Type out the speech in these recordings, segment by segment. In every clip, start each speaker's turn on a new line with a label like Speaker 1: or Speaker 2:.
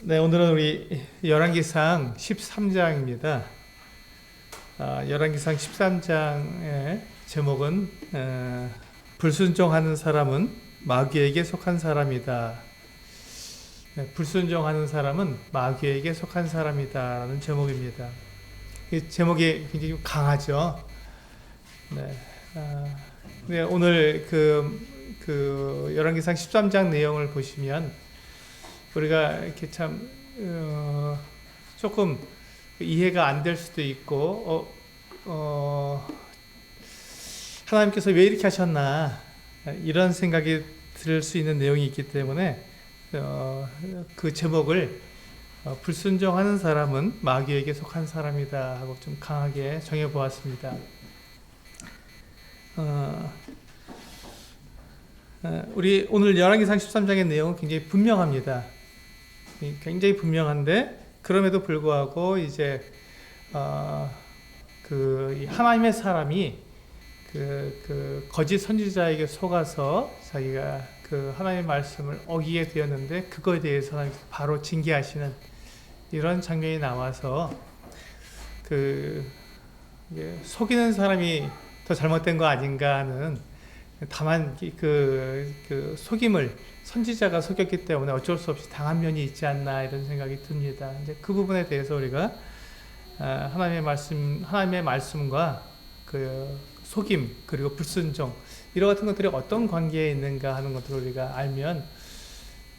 Speaker 1: 네, 오늘은 우리 열왕기상 13장입니다. 열왕기상 13장의 제목은 불순종하는 사람은 마귀에게 속한 사람이다. 네, 불순종하는 사람은 마귀에게 속한 사람이다 라는 제목입니다. 이 제목이 굉장히 강하죠. 네, 네, 오늘 그 열왕기상 13장 내용을 보시면 우리가 이렇게 참 조금 이해가 안 될 수도 있고 하나님께서 왜 이렇게 하셨나 이런 생각이 들 수 있는 내용이 있기 때문에 그 제목을 불순종하는 사람은 마귀에게 속한 사람이다 하고 좀 강하게 정해 보았습니다. 우리 오늘 열왕기상 13장의 내용은 굉장히 분명합니다. 굉장히 분명한데 그럼에도 불구하고 이제 그 하나님의 사람이 그 거짓 선지자에게 속아서 자기가 그 하나님의 말씀을 어기게 되었는데 그거에 대해서 바로 징계하시는 이런 장면이 나와서 그 속이는 사람이 더 잘못된 거 아닌가 하는, 다만 그 속임을 선지자가 속였기 때문에 어쩔 수 없이 당한 면이 있지 않나 이런 생각이 듭니다. 이제 그 부분에 대해서 우리가 하나님의 말씀과 그 속임 그리고 불순종 이런 같은 것들이 어떤 관계에 있는가 하는 것들을 우리가 알면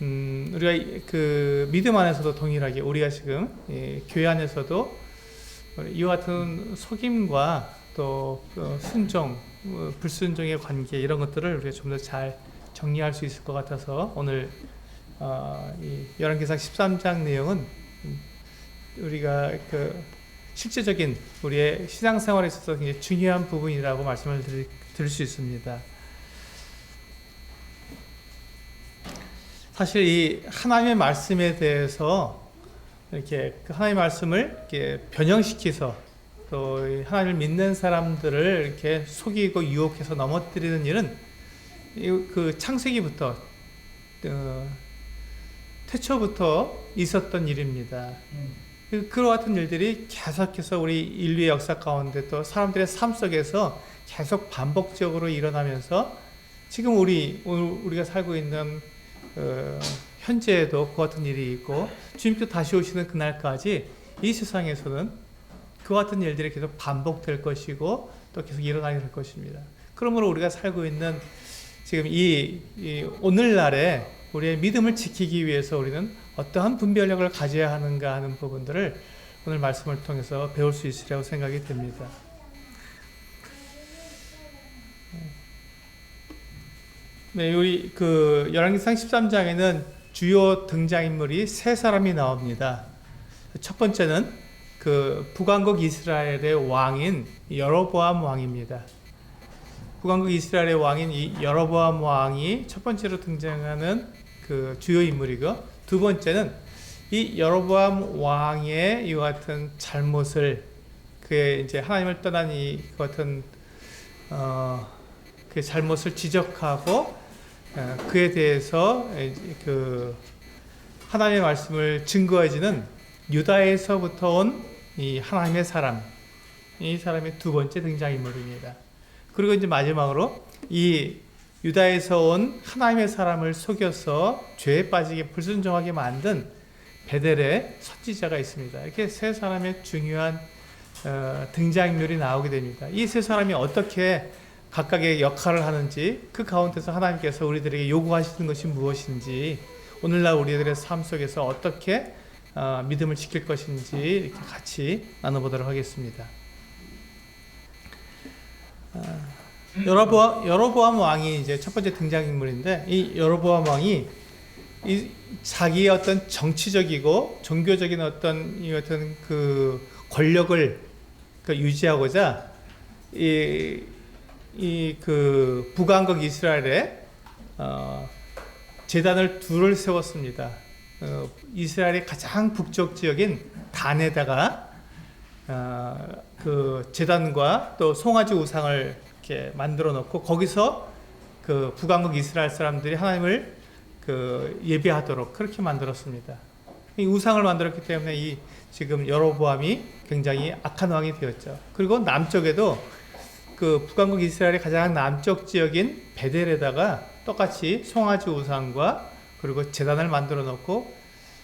Speaker 1: 우리가 그 믿음 안에서도 동일하게 우리가 지금 교회 안에서도 이와 같은 속임과 또 순종, 불순종의 관계 이런 것들을 우리가 좀 더 잘 정리할 수 있을 것 같아서 오늘 이 열왕기상 13장 내용은 우리가 그 실제적인 우리의 신앙생활에 있어서 굉장히 중요한 부분이라고 말씀을 드릴 수 있습니다. 사실 이 하나님의 말씀에 대해서 이렇게 그 하나님의 말씀을 이렇게 변형시켜서 또 하나님을 믿는 사람들을 이렇게 속이고 유혹해서 넘어뜨리는 일은 그 창세기부터 태초부터 있었던 일입니다. 그와 같은 일들이 계속해서 우리 인류의 역사 가운데 또 사람들의 삶 속에서 계속 반복적으로 일어나면서 지금 우리가 살고 있는 현재에도 그 같은 일이 있고 주님께서 다시 오시는 그날까지 이 세상에서는 그 같은 일들이 계속 반복될 것이고 또 계속 일어나게 될 것입니다. 그러므로 우리가 살고 있는 지금 이 오늘날에 우리의 믿음을 지키기 위해서 우리는 어떠한 분별력을 가져야 하는가 하는 부분들을 오늘 말씀을 통해서 배울 수 있으리라고 생각이 됩니다. 네, 우리 그 열왕기상 13장에는 주요 등장인물이 세 사람이 나옵니다. 첫 번째는 그 북왕국 이스라엘의 왕인 여로보암 왕입니다. 북왕국 이스라엘의 왕인 이 여로보암 왕이 첫 번째로 등장하는 그 주요 인물이고, 두 번째는 이 여로보암 왕의 이와 같은 잘못을, 그의 이제 하나님을 떠난 이 같은 그 잘못을 지적하고 그에 대해서 그 하나님의 말씀을 증거해주는 유다에서부터 온 이 하나님의 사람, 이 사람의 두 번째 등장인물입니다. 그리고 이제 마지막으로 이 유다에서 온 하나님의 사람을 속여서 죄에 빠지게 불순종하게 만든 베델의 선지자가 있습니다. 이렇게 세 사람의 중요한 등장인물이 나오게 됩니다. 이 세 사람이 어떻게 각각의 역할을 하는지, 그 가운데서 하나님께서 우리들에게 요구하시는 것이 무엇인지, 오늘날 우리들의 삶 속에서 어떻게 믿음을 지킬 것인지 이렇게 같이 나눠보도록 하겠습니다. 여로보암 왕이 이제 첫 번째 등장인물인데, 이 여로보암 왕이 자기의 어떤 정치적이고 종교적인 어떤 그 권력을 유지하고자 그 북왕국 이스라엘에 제단을 둘을 세웠습니다. 이스라엘의 가장 북쪽 지역인 단에다가 그 제단과 또 송아지 우상을 이렇게 만들어 놓고 거기서 그 북왕국 이스라엘 사람들이 하나님을 그 예배하도록 그렇게 만들었습니다. 이 우상을 만들었기 때문에 이 지금 여로보암이 굉장히 악한 왕이 되었죠. 그리고 남쪽에도 그 북왕국 이스라엘의 가장 남쪽 지역인 베델에다가 똑같이 송아지 우상과 그리고 제단을 만들어 놓고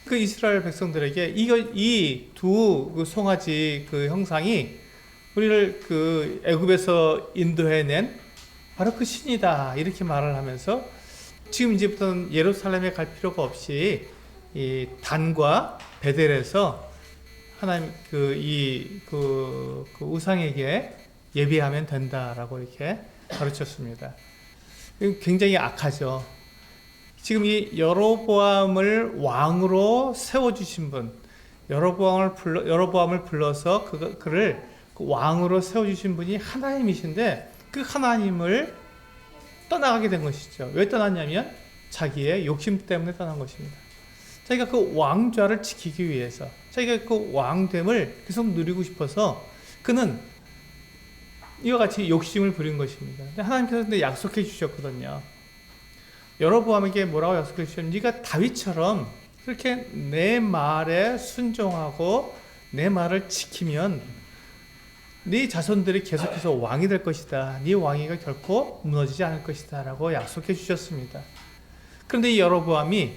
Speaker 1: 그 이스라엘 백성들에게 이 두 그 송아지 그 형상이 우리를 그 애굽에서 인도해낸 바로 그 신이다 이렇게 말을 하면서 지금 이제부터는 예루살렘에 갈 필요가 없이 이 단과 베델에서 하나님 그 우상에게 예배하면 된다라고 이렇게 가르쳤습니다. 굉장히 악하죠. 지금 이 여로보암을 왕으로 세워주신 분, 여로보암을 불러서 그를 왕으로 세워주신 분이 하나님이신데 그 하나님을 떠나가게 된 것이죠. 왜 떠났냐면 자기의 욕심 때문에 떠난 것입니다. 자기가 그 왕좌를 지키기 위해서, 자기가 그 왕됨을 계속 누리고 싶어서 그는 이와 같이 욕심을 부린 것입니다. 근데 하나님께서 약속해 주셨거든요. 여로보암에게 뭐라고 약속해 주셨냐면 네가 다윗처럼 그렇게 내 말에 순종하고 내 말을 지키면 네 자손들이 계속해서 왕이 될 것이다. 네 왕위가 결코 무너지지 않을 것이다 라고 약속해 주셨습니다. 그런데 이 여로보암이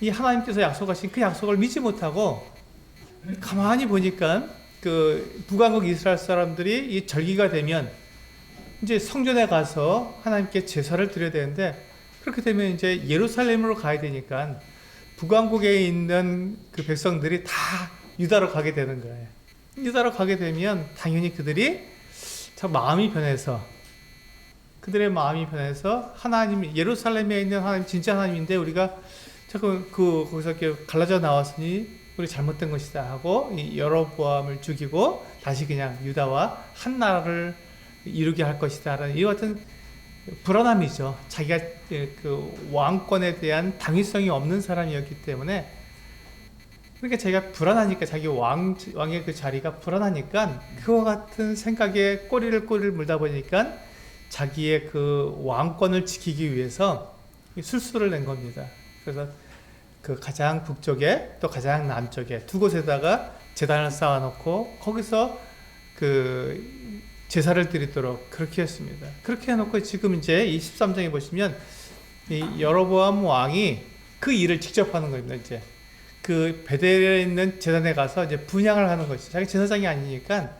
Speaker 1: 이 하나님께서 약속하신 그 약속을 믿지 못하고 가만히 보니까 그 북왕국 이스라엘 사람들이 이 절기가 되면 이제 성전에 가서 하나님께 제사를 드려야 되는데 그렇게 되면 이제 예루살렘으로 가야 되니까 북왕국에 있는 그 백성들이 다 유다로 가게 되는 거예요. 유다로 가게 되면 당연히 그들이 참 그들의 마음이 변해서 하나님, 예루살렘에 있는 하나님 진짜 하나님인데 우리가 자꾸 거기서 이렇게 갈라져 나왔으니 우리 잘못된 것이다 하고 이 여로보암을 죽이고 다시 그냥 유다와 한 나라를 이루게 할 것이다 라는 이 같은 불안함이죠. 자기가 그 왕권에 대한 당위성이 없는 사람이었기 때문에 그러니까 자기가 불안하니까 자기 왕의 그 자리가 불안하니까 그와 같은 생각에 꼬리를 물다 보니까 자기의 그 왕권을 지키기 위해서 술수를 낸 겁니다. 그래서 그 가장 북쪽에 또 가장 남쪽에 두 곳에다가 제단을 쌓아놓고 거기서 그 제사를 드리도록 그렇게 했습니다. 그렇게 해놓고 지금 이제 이 13장에 보시면 이 여로보암 왕이 그 일을 직접 하는 겁니다. 이제 그 베델에 있는 제단에 가서 이제 분향을 하는 것이죠. 자기 제사장이 아니니까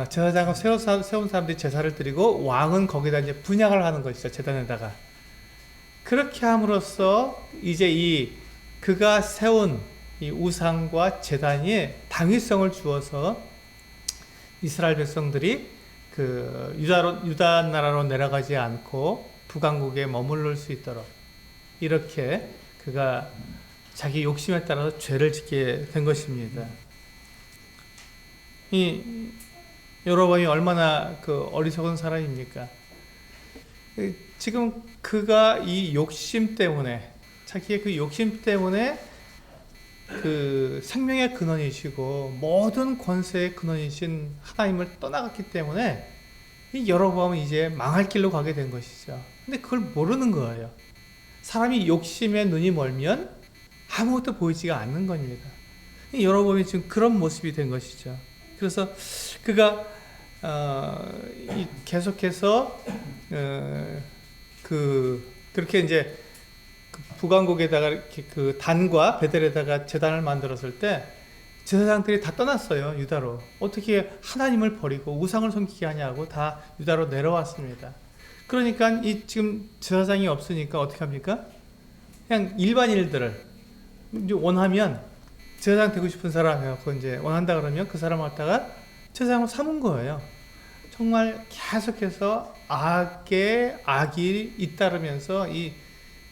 Speaker 1: 제사장을 세운 사람들이 제사를 드리고 왕은 거기다 이제 분향을 하는 것이죠. 제단에다가. 그렇게 함으로써 이제 그가 세운 이 우상과 제단이 당위성을 주어서 이스라엘 백성들이 그 유다 나라로 내려가지 않고 북왕국에 머무를 수 있도록 이렇게 그가 자기 욕심에 따라서 죄를 짓게 된 것입니다. 이 여로보암이 얼마나 그 어리석은 사람입니까? 지금 그가 이 욕심 때문에 자기의 그 욕심 때문에 그 생명의 근원이시고 모든 권세의 근원이신 하나님을 떠나갔기 때문에 이 여로보암은 이제 망할 길로 가게 된 것이죠. 근데 그걸 모르는 거예요. 사람이 욕심에 눈이 멀면 아무것도 보이지가 않는 겁니다. 여로보암이 지금 그런 모습이 된 것이죠. 그래서 그가 계속해서 그렇게 이제 북왕국에다가 이렇게 그 단과 베델에다가 제단을 만들었을 때 제사장들이 다 떠났어요. 유다로. 어떻게 하나님을 버리고 우상을 섬기게 하냐고 다 유다로 내려왔습니다. 그러니까 지금 제사장이 없으니까 어떻게 합니까? 그냥 일반인들을 이제 원하면 제사장 되고 싶은 사람 해갖고 이제 원한다 그러면 그 사람 갖다가 제사장을 삼은 거예요. 정말 계속해서 악이 잇따르면서 이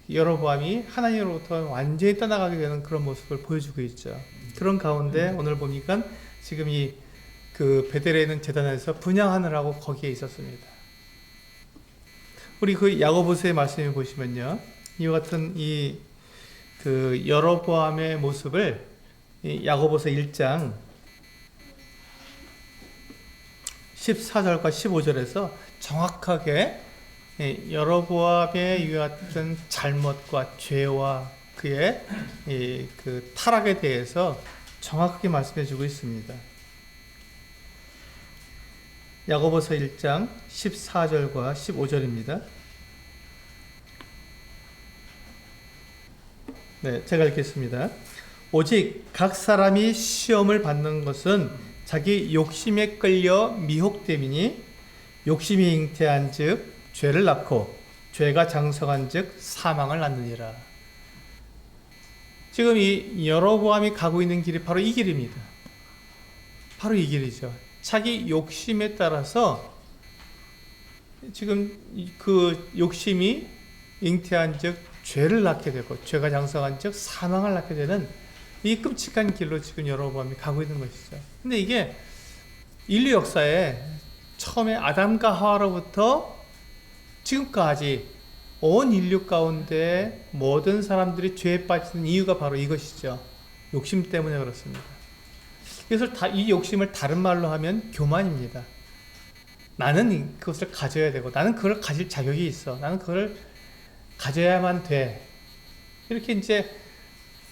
Speaker 1: 여로보암이 하나님으로부터 완전히 떠나가게 되는 그런 모습을 보여주고 있죠. 그런 가운데 오늘 보니까 지금 그 베델에 있는 제단에서 분향하느라고 거기에 있었습니다. 우리 그 야고보서의 말씀을 보시면요, 이와 같은 그 여로보암의 모습을 야고보서 1장 14절과 15절에서 정확하게 여로보암의 이와 같은 잘못과 죄와 그의 그 타락에 대해서 정확하게 말씀해 주고 있습니다. 야고보서 1장 14절과 15절입니다. 네, 제가 읽겠습니다. 오직 각 사람이 시험을 받는 것은 자기 욕심에 끌려 미혹됨이니 욕심이 잉태한 즉 죄를 낳고 죄가 장성한 즉 사망을 낳느니라. 지금 이 여로보암이 가고 있는 길이 바로 이 길입니다. 바로 이 길이죠. 자기 욕심에 따라서 지금 그 욕심이 잉태한 즉 죄를 낳게 되고 죄가 장성한 즉 사망을 낳게 되는 이 끔찍한 길로 지금 여로보암이 가고 있는 것이죠. 근데 이게 인류 역사에 처음에 아담과 하와로부터 지금까지 온 인류 가운데 모든 사람들이 죄에 빠지는 이유가 바로 이것이죠. 욕심 때문에 그렇습니다. 그래서 이 욕심을 다른 말로 하면 교만입니다. 나는 그것을 가져야 되고 나는 그걸 가질 자격이 있어. 나는 그걸 가져야만 돼. 이렇게 이제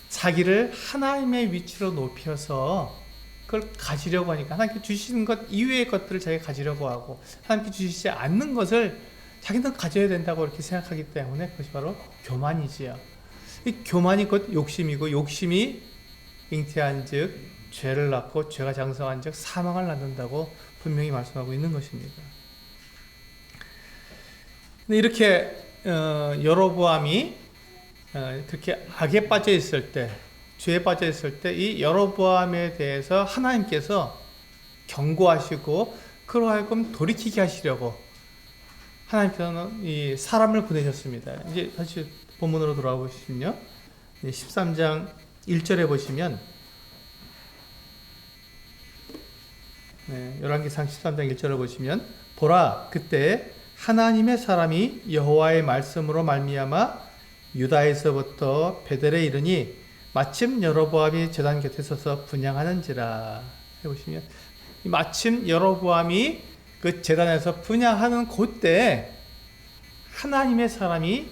Speaker 1: 자기를 하나님의 위치로 높여서 그걸 가지려고 하니까 하나님께 주시는 것 이외의 것들을 자기가 가지려고 하고 하나님께 주시지 않는 것을 자기는 가져야 된다고 이렇게 생각하기 때문에 그것이 바로 교만이지요. 이 교만이 곧 욕심이고 욕심이 잉태한 즉 죄를 낳고 죄가 장성한 즉 사망을 낳는다고 분명히 말씀하고 있는 것입니다. 근데 이렇게 여로보암이 그렇게 악에 빠져 있을 때, 죄에 빠져 있을 때 이 여로보암에 대해서 하나님께서 경고하시고 그로 하여금 돌이키게 하시려고 하나님께서는 이 사람을 보내셨습니다. 이제 다시 본문으로 돌아와 보시면요. 13장 1절에 보시면 열왕기상 13장 1절을 보시면 보라 그때 하나님의 사람이 여호와의 말씀으로 말미암아 유다에서부터 베델에 이르니 마침 여로보암이 제단 곁에 서서 분향하는지라. 해보시면 마침 여로보암이 그 제단에서 분향하는 그때 하나님의 사람이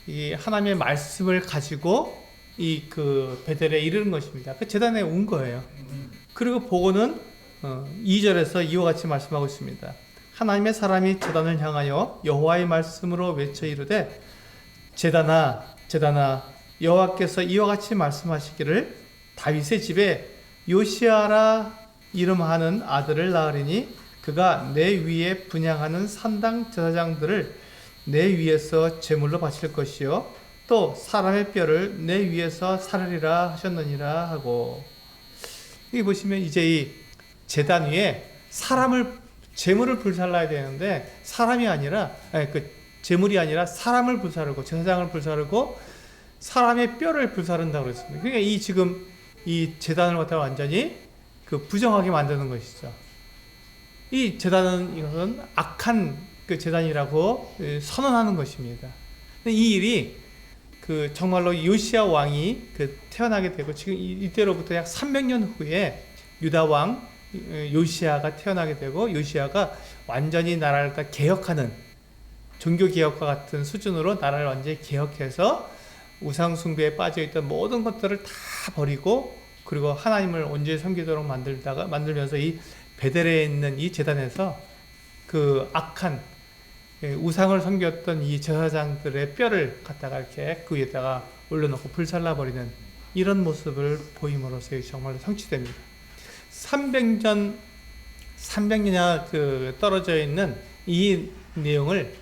Speaker 1: 이 하나님의 말씀을 가지고 이 그 베델에 이르는 것입니다. 그 제단에 온 거예요. 그리고 보고는 2절에서 이와 같이 말씀하고 있습니다. 하나님의 사람이 제단을 향하여 여호와의 말씀으로 외쳐 이르되 제단아 제단아 여호와께서 이와 같이 말씀하시기를 다윗의 집에 요시아라 이름하는 아들을 낳으리니 그가 내 위에 분향하는 산당 제사장들을 내 위에서 제물로 바칠 것이요 또 사람의 뼈를 내 위에서 사르리라 하셨느니라 하고. 여기 보시면 이제 이 제단 위에 사람을 제물을 불살라야 되는데 사람이 아니라 제물이 아니라 사람을 불사르고 제사장을 불사르고 사람의 뼈를 불사른다고 그랬습니다. 그러니까 이 지금 이 제단을 갖다가 완전히 그 부정하게 만드는 것이죠. 이 제단은 이것은 악한 그 제단이라고 선언하는 것입니다. 이 일이 그 정말로 요시야 왕이 그 태어나게 되고 지금 이때로부터 약 300년 후에 유다 왕 요시야가 태어나게 되고 요시야가 완전히 나라를 다 개혁하는 종교 개혁과 같은 수준으로 나라를 완전히 개혁해서 우상 숭배에 빠져 있던 모든 것들을 다 버리고 그리고 하나님을 온전히 섬기도록 만들면서 이 베델에 있는 이 제단에서 그 악한 우상을 섬겼던 이 제사장들의 뼈를 갖다가 이렇게 그 위에다가 올려놓고 불살라버리는 이런 모습을 보임으로써 정말로 성취됩니다. 300년이나 그 떨어져 있는 이 내용을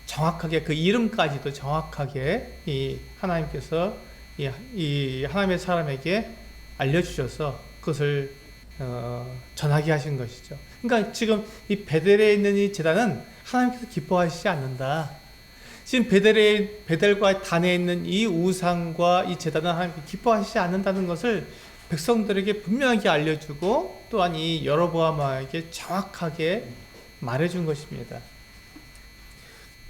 Speaker 1: 정확하게 그 이름까지도 정확하게 이 하나님께서 이 하나님의 사람에게 알려주셔서 그것을 전하게 하신 것이죠. 그러니까 지금 이 베델에 있는 이 제단은 하나님께서 기뻐하시지 않는다. 지금 베델과 단에 있는 이 우상과 이 제단은 하나님께 기뻐하시지 않는다는 것을 백성들에게 분명하게 알려주고 또한 이 여로보암에게 정확하게 말해준 것입니다.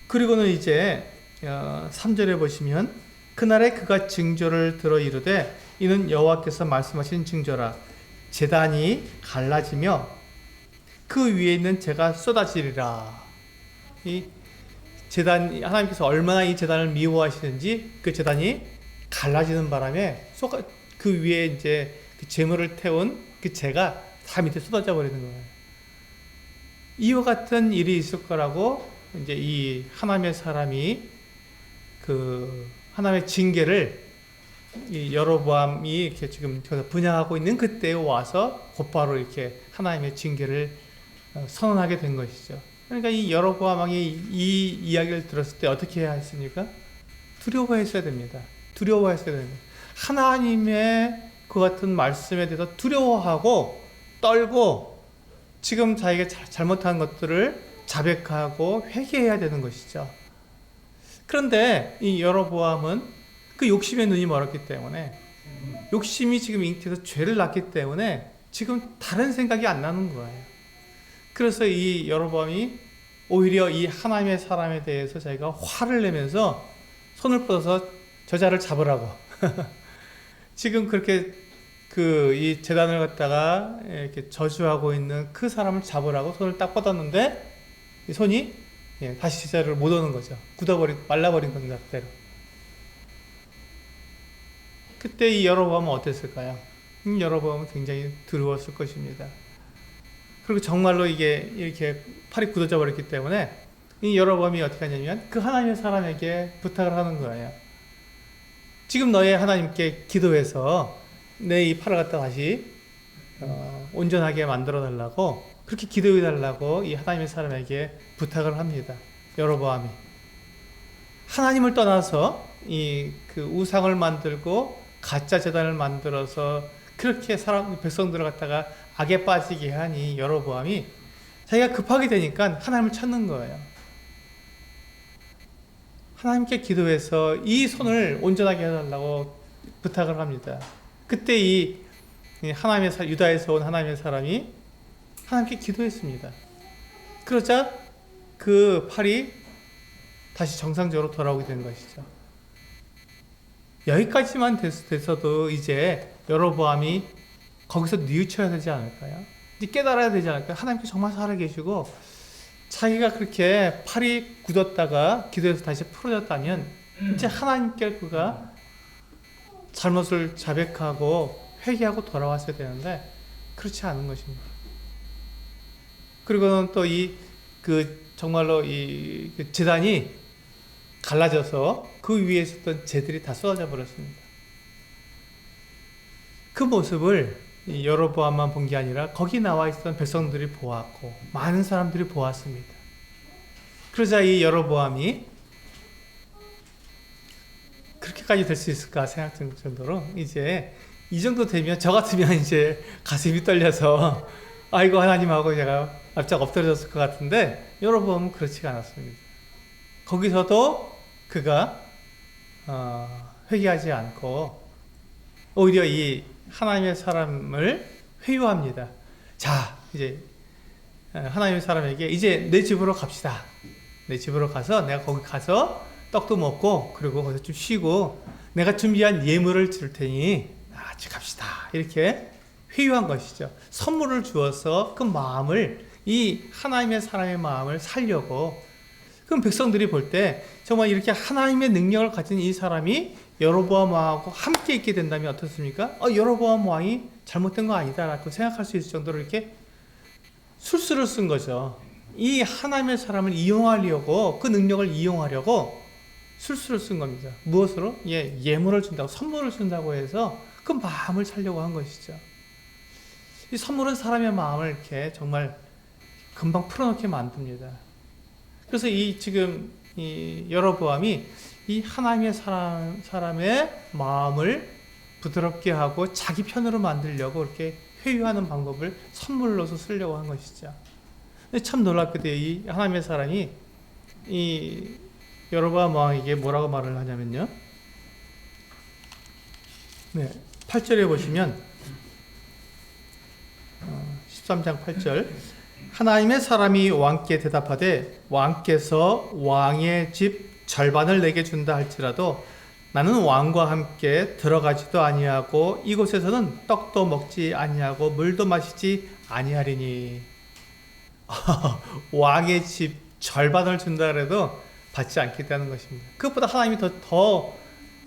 Speaker 1: 그리고는 이제 3절에 보시면 그날에 그가 징조를 들어 이르되 이는 여호와께서 말씀하신 징조라 제단이 갈라지며 그 위에 있는 재가 쏟아지리라. 이 제단 하나님께서 얼마나 이 제단을 미워하시는지 그 제단이 갈라지는 바람에 그 위에 이제 그 재물을 태운 그 재가 다 밑에 쏟아져 버리는 거예요. 이와 같은 일이 있을 거라고 이제 이 하나님의 사람이 그 하나님의 징계를 이 여로보암이 이렇게 지금 분양하고 있는 그때에 와서 곧바로 이렇게 하나님의 징계를 선언하게 된 것이죠. 그러니까 이 여로보암 왕이 이 이야기를 들었을 때 어떻게 해야 했습니까? 두려워했어야 됩니다. 두려워했어야 됩니다. 하나님의 그 같은 말씀에 대해서 두려워하고 떨고 지금 자기가 잘못한 것들을 자백하고 회개해야 되는 것이죠. 그런데 이 여로보암은 그 욕심의 눈이 멀었기 때문에 욕심이 지금 잉태해서 죄를 낳기 때문에 지금 다른 생각이 안 나는 거예요. 그래서 이 여로보암이 오히려 이 하나님의 사람에 대해서 자기가 화를 내면서 손을 뻗어서 저자를 잡으라고 지금 그렇게 그 이 제단을 갖다가 이렇게 저주하고 있는 그 사람을 잡으라고 손을 딱 뻗었는데 이 손이 다시 제자리로 못 오는 거죠. 말라버린 겁니다. 그대로. 그때 이 여로보암은 어땠을까요? 여로보암은 굉장히 두려웠을 것입니다. 그리고 정말로 이게 이렇게 팔이 굳어져 버렸기 때문에 이 여로보암이 어떻게 하냐면 그 하나님의 사람에게 부탁을 하는 거예요. 지금 너의 하나님께 기도해서 내 이 팔을 갖다 다시 온전하게 만들어 달라고 그렇게 기도해 달라고 이 하나님의 사람에게 부탁을 합니다. 여로보암이 하나님을 떠나서 이 그 우상을 만들고 가짜 제단을 만들어서 그렇게 백성들을 갖다가 악에 빠지게 하니 여로보암이 자기가 급하게 되니까 하나님을 찾는 거예요. 하나님께 기도해서 이 손을 온전하게 해달라고 부탁을 합니다. 그때 이 하나님의 유다에서 온 하나님의 사람이 하나님께 기도했습니다. 그러자 그 팔이 다시 정상적으로 돌아오게 된 것이죠. 여기까지만 됐어도 이제 여로보암이 거기서 뉘우쳐야 되지 않을까요? 이제 깨달아야 되지 않을까요? 하나님께 정말 살아계시고 자기가 그렇게 팔이 굳었다가 기도해서 다시 풀어졌다면 이제 하나님께 그가 잘못을 자백하고 회개하고 돌아왔어야 되는데 그렇지 않은 것입니다. 그리고는 또 정말로 그 제단이 갈라져서 그 위에 있었던 재들이 다 쏟아져 버렸습니다. 그 모습을 여로보암만 본 게 아니라 거기 나와 있었던 백성들이 보았고 많은 사람들이 보았습니다. 그러자 이 여로보암이 그렇게까지 될 수 있을까 생각할 정도로 이제 이 정도 되면 저 같으면 이제 가슴이 떨려서 아이고 하나님하고 제가 납작 엎드려졌을 것 같은데 여로보암은 그렇지가 않았습니다. 거기서도 그가 회개하지 않고 오히려 이 하나님의 사람을 회유합니다. 자, 이제 하나님의 사람에게 이제 내 집으로 갑시다. 내 집으로 가서 내가 거기 가서 떡도 먹고 그리고 거기서 좀 쉬고 내가 준비한 예물을 줄 테니 같이 갑시다. 이렇게 회유한 것이죠. 선물을 주어서 그 마음을 이 하나님의 사람의 마음을 살려고 그럼 백성들이 볼 때 정말 이렇게 하나님의 능력을 가진 이 사람이 여로보암 왕하고 함께 있게 된다면 어떻습니까? 여로보암 왕이 잘못된 거 아니다라고 생각할 수 있을 정도로 이렇게 술수를 쓴 거죠. 이 하나님의 사람을 이용하려고 그 능력을 이용하려고 술수를 쓴 겁니다. 무엇으로? 예물을 준다고 선물을 준다고 해서 그 마음을 살려고 한 것이죠. 이 선물은 사람의 마음을 이렇게 정말 금방 풀어놓게 만듭니다. 그래서 지금 이 여로보암이 이 하나님의 사람의 마음을 부드럽게 하고 자기 편으로 만들려고 이렇게 회유하는 방법을 선물로서 쓰려고 한 것이죠. 참 놀랍게도 이 하나님의 사람이 이 여로보암 왕에게 뭐라고 말을 하냐면요. 8절에 보시면 13장 8절 하나님의 사람이 왕께 대답하되 왕께서 왕의 집 절반을 내게 준다 할지라도 나는 왕과 함께 들어가지도 아니하고 이곳에서는 떡도 먹지 아니하고 물도 마시지 아니하리니 왕의 집 절반을 준다 그래도 받지 않겠다는 것입니다. 그것보다 하나님이 더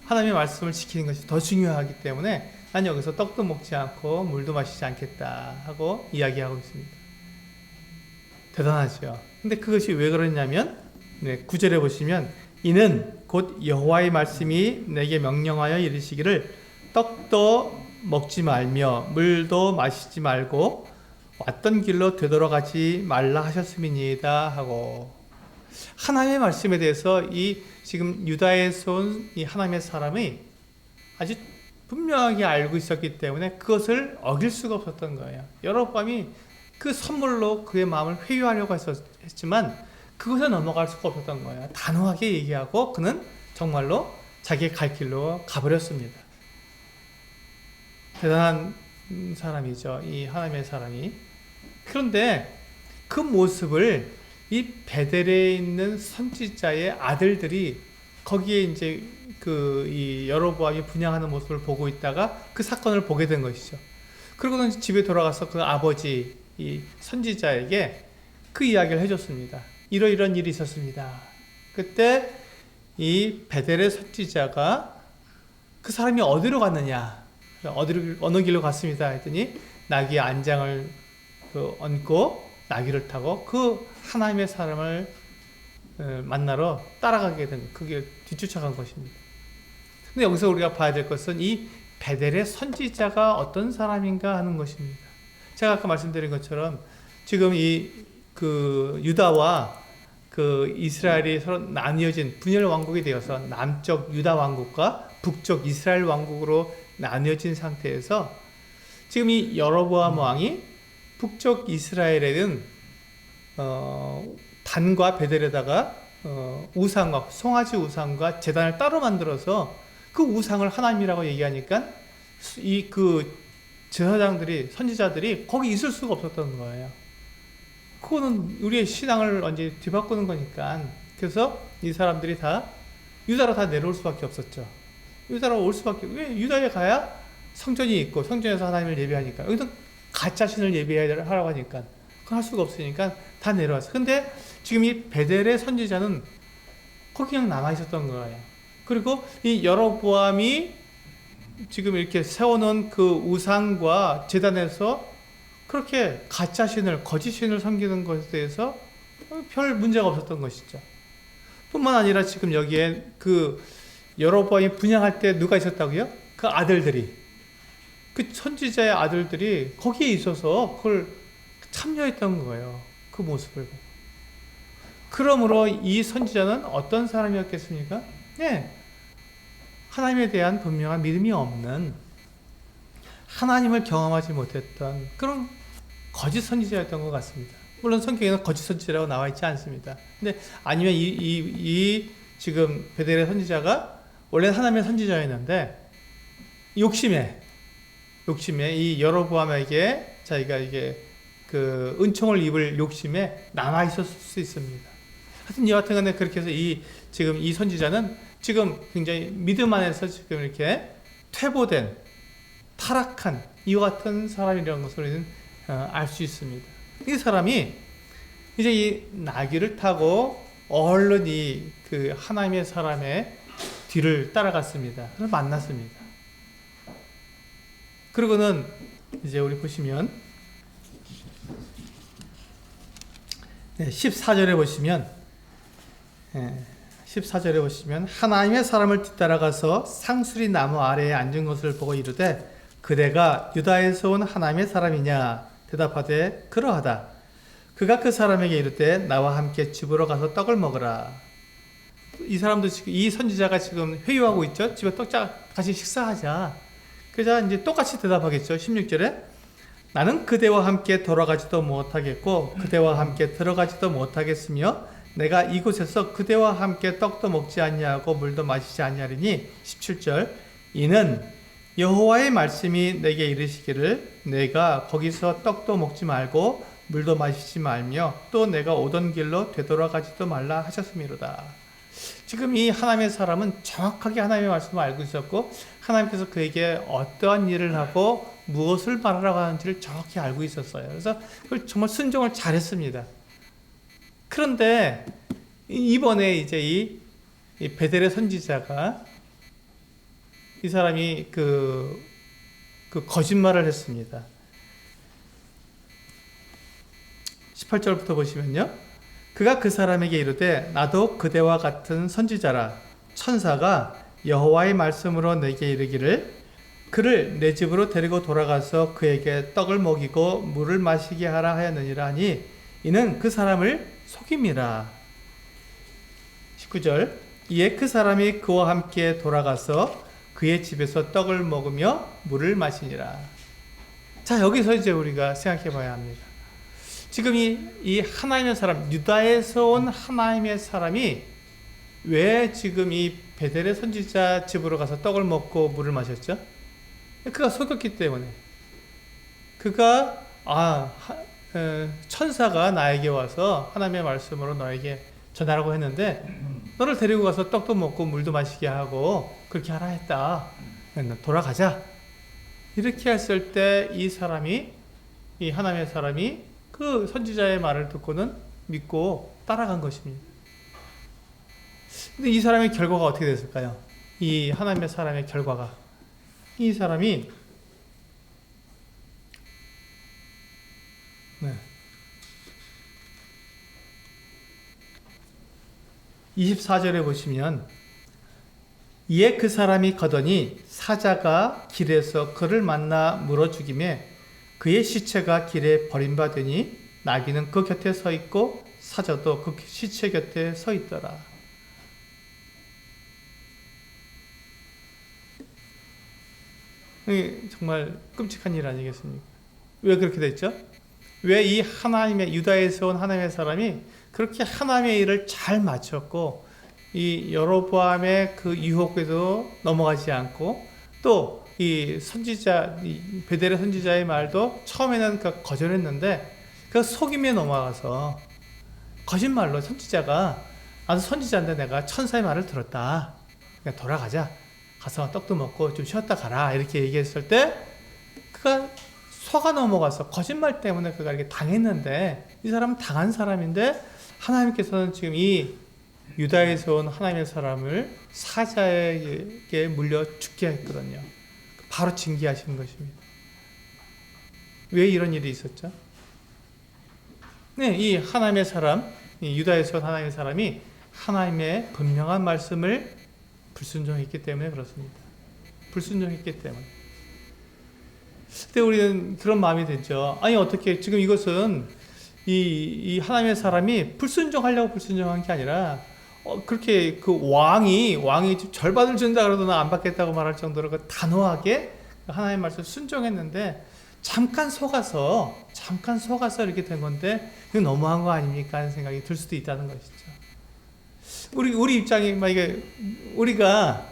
Speaker 1: 하나님의 말씀을 지키는 것이 더 중요하기 때문에 난 여기서 떡도 먹지 않고 물도 마시지 않겠다 하고 이야기하고 있습니다. 대단하죠. 근데 그것이 왜 그러냐면 9절에 보시면 이는 곧 여호와의 말씀이 내게 명령하여 이르시기를 떡도 먹지 말며 물도 마시지 말고 왔던 길로 되돌아가지 말라 하셨음이니이다 하고, 하나님의 말씀에 대해서 이 지금 유다에서 온 이 하나님의 사람이 아주 분명하게 알고 있었기 때문에 그것을 어길 수가 없었던 거예요. 여로보암이 그 선물로 그의 마음을 회유하려고 했지만 그것에 넘어갈 수가 없었던 거예요. 단호하게 얘기하고 그는 정말로 자기의 갈 길로 가버렸습니다. 대단한 사람이죠, 이 하나님의 사람이. 그런데 그 모습을 이 베델에 있는 선지자의 아들들이 거기에 이제 이 여로보암이 분향하는 모습을 보고 있다가 그 사건을 보게 된 것이죠. 그러고는 집에 돌아가서 그 아버지 이 선지자에게 그 이야기를 해줬습니다. 이러이런 일이 있었습니다. 그때 이 베델의 선지자가 그 사람이 어디로 갔느냐, 어느 길로 갔습니다 했더니 나귀의 안장을 얹고 나귀를 타고 그 하나님의 사람을 만나러 따라가게 된, 그게 뒤쫓아간 것입니다. 근데 여기서 우리가 봐야 될 것은 이 베델의 선지자가 어떤 사람인가 하는 것입니다. 제가 아까 말씀드린 것처럼 지금 그 유다와 그 이스라엘이 서로 나뉘어진 분열 왕국이 되어서 남쪽 유다 왕국과 북쪽 이스라엘 왕국으로 나뉘어진 상태에서 지금 이 여로보암 왕이 북쪽 이스라엘에는 단과 베델에다가 우상과 송아지 우상과 제단을 따로 만들어서 그 우상을 하나님이라고 얘기하니까 그 제사장들이, 선지자들이 거기 있을 수가 없었던 거예요. 그거는 우리의 신앙을 언제 뒤바꾸는 거니까. 그래서 이 사람들이 다 유다로 다 내려올 수밖에 없었죠. 유다로 올 수밖에. 왜? 유다에 가야 성전이 있고 성전에서 하나님을 예배하니까. 여기서 가짜 신을 예배하라고 하니까 그거 할 수가 없으니까 다 내려왔어. 근데 지금 이 베델의 선지자는 거기 그냥 남아 있었던 거예요. 그리고 이 여로보암이 지금 이렇게 세워놓은 그 우상과 제단에서 그렇게 가짜 신을, 거짓 신을 섬기는 것에 대해서 별 문제가 없었던 것이죠. 뿐만 아니라 지금 여기에 그 여로보암이 분향할 때 누가 있었다고요? 그 아들들이, 그 선지자의 아들들이 거기에 있어서 그걸 참여했던 거예요. 그 모습을 보고. 그러므로 이 선지자는 어떤 사람이었겠습니까? 네, 하나님에 대한 분명한 믿음이 없는, 하나님을 경험하지 못했던 그런 거짓 선지자였던 것 같습니다. 물론 성경에는 거짓 선지자라고 나와 있지 않습니다. 근데 아니면 지금 베델의 선지자가 원래 하나님의 선지자였는데 욕심에 이 여로보암에게 자기가 이게 그 은총을 입을 욕심에 남아 있었을 수 있습니다. 하여튼 여하튼 간에 그렇게 해서 지금 이 선지자는 지금 굉장히 믿음 안에서 지금 이렇게 퇴보된, 타락한 이와 같은 사람이라는 것을 우리는 알 수 있습니다. 이 사람이 이제 이 나귀를 타고 얼른 그 하나님의 사람의 뒤를 따라갔습니다. 그래서 만났습니다. 그리고는 이제 우리 보시면 14절에 보시면 하나님의 사람을 뒤따라가서 상수리 나무 아래에 앉은 것을 보고 이르되 그대가 유다에서 온 하나님의 사람이냐 대답하되 그러하다. 그가 그 사람에게 이르되 나와 함께 집으로 가서 떡을 먹으라. 이 사람도 지금 이 선지자가 지금 회유하고 있죠. 집에 같이 식사하자. 그러자 이제 똑같이 대답하겠죠. 16절에 나는 그대와 함께 돌아가지도 못하겠고 그대와 함께 들어가지도 못하겠으며 내가 이곳에서 그대와 함께 떡도 먹지 않냐고 물도 마시지 않냐리니 17절 이는 여호와의 말씀이 내게 이르시기를 내가 거기서 떡도 먹지 말고 물도 마시지 말며 또 내가 오던 길로 되돌아가지도 말라 하셨음이로다. 지금 이 하나님의 사람은 정확하게 하나님의 말씀을 알고 있었고 하나님께서 그에게 어떠한 일을 하고 무엇을 말하라고 하는지를 정확히 알고 있었어요. 그래서 그걸 정말 순종을 잘했습니다. 그런데 이번에 이제 이 베델의 선지자가 이 사람이 그 거짓말을 했습니다. 18절부터 보시면요. 그가 그 사람에게 이르되 나도 그대와 같은 선지자라. 천사가 여호와의 말씀으로 내게 이르기를 그를 내 집으로 데리고 돌아가서 그에게 떡을 먹이고 물을 마시게 하라 하였느니라 하니 이는 그 사람을 속임이라. 19절 이에 그 사람이 그와 함께 돌아가서 그의 집에서 떡을 먹으며 물을 마시니라. 자, 여기서 이제 우리가 생각해 봐야 합니다. 지금 이 하나님의 사람, 유다에서 온 하나님의 사람이 왜 지금 이 베델의 선지자 집으로 가서 떡을 먹고 물을 마셨죠? 그가 속였기 때문에. 그가 천사가 나에게 와서 하나님의 말씀으로 너에게 전하라고 했는데 너를 데리고 가서 떡도 먹고 물도 마시게 하고 그렇게 하라 했다. 돌아가자. 이렇게 했을 때 이 하나님의 사람이 그 선지자의 말을 듣고는 믿고 따라간 것입니다. 근데 이 사람의 결과가 어떻게 됐을까요? 이 하나님의 사람의 결과가 이 사람이 24절에 보시면 이에 그 사람이 가더니 사자가 길에서 그를 만나 물어 죽이매 그의 시체가 길에 버림받으니 나귀는 그 곁에 서 있고 사자도 그 시체 곁에 서 있더라. 정말 끔찍한 일 아니겠습니까? 왜 그렇게 됐죠? 왜 이 하나님의 유다에서 온 하나님의 사람이 그렇게 하나님의 일을 잘 마쳤고 이 여로보암의 그 유혹에도 넘어가지 않고 또 이 선지자 베델의 선지자의 말도 처음에는 거절했는데 그 속임에 넘어가서 거짓말로 선지자가 나도 선지자인데 내가 천사의 말을 들었다. 그냥 돌아가자. 가서 떡도 먹고 좀 쉬었다 가라. 이렇게 얘기했을 때 그가 속아 넘어가서 거짓말 때문에 그가 이렇게 당했는데 이 사람은 당한 사람인데 하나님께서는 지금 이 유다에서 온 하나님의 사람을 사자에게 물려 죽게 했거든요. 바로 징계하시는 것입니다. 왜 이런 일이 있었죠? 네, 이 하나님의 사람, 이 유다에서 온 하나님의 사람이 하나님의 분명한 말씀을 불순종했기 때문에 그렇습니다. 불순종했기 때문에. 그때 우리는 그런 마음이 들죠. 아니 어떻게 지금 이것은 이 하나님의 사람이 불순종하려고 불순종한 게 아니라 그렇게 그 왕이 절반을 준다 그래도 나 안 받겠다고 말할 정도로 그 단호하게 하나님의 말씀을 순종했는데 잠깐 속아서 이렇게 된 건데 이거 너무한 거 아닙니까 하는 생각이 들 수도 있다는 것이죠. 우리 입장이 만약에 우리가